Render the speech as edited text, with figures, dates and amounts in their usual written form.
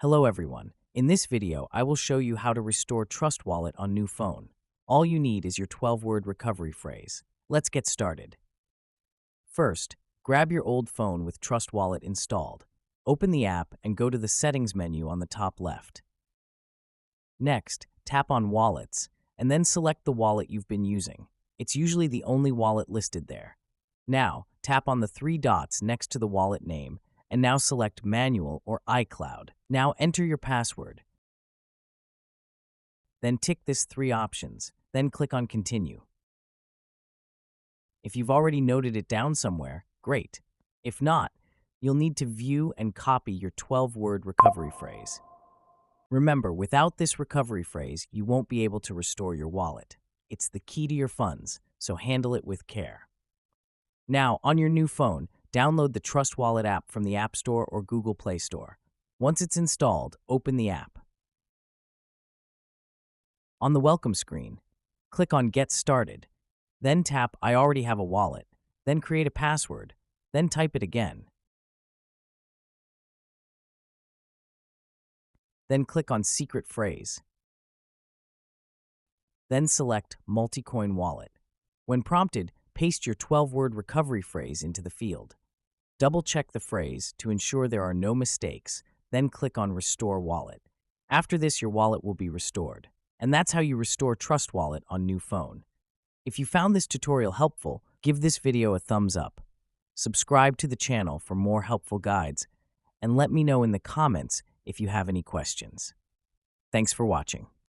Hello everyone. In this video, I will show you how to restore Trust Wallet on new phone. All you need is your 12-word recovery phrase. Let's get started. First, grab your old phone with Trust Wallet installed. Open the app and go to the Settings menu on the top left. Next, tap on Wallets and then select the wallet you've been using. It's usually the only wallet listed there. Now, tap on the three dots next to the wallet name and now select Manual or iCloud. Now enter your password. Then tick this three options, then click on Continue. If you've already noted it down somewhere, great. If not, you'll need to view and copy your 12-word recovery phrase. Remember, without this recovery phrase, you won't be able to restore your wallet. It's the key to your funds, so handle it with care. Now, on your new phone, download the Trust Wallet app from the App Store or Google Play Store. Once it's installed, open the app. On the welcome screen, click on Get Started, then tap I already have a wallet, then create a password, then type it again. Then click on Secret Phrase. Then select Multicoin Wallet. When prompted, paste your 12-word recovery phrase into the field. Double-check the phrase to ensure there are no mistakes, then click on Restore Wallet. After this, your wallet will be restored. And that's how you restore Trust Wallet on new phone. If you found this tutorial helpful, give this video a thumbs up. Subscribe to the channel for more helpful guides, and let me know in the comments if you have any questions. Thanks for watching.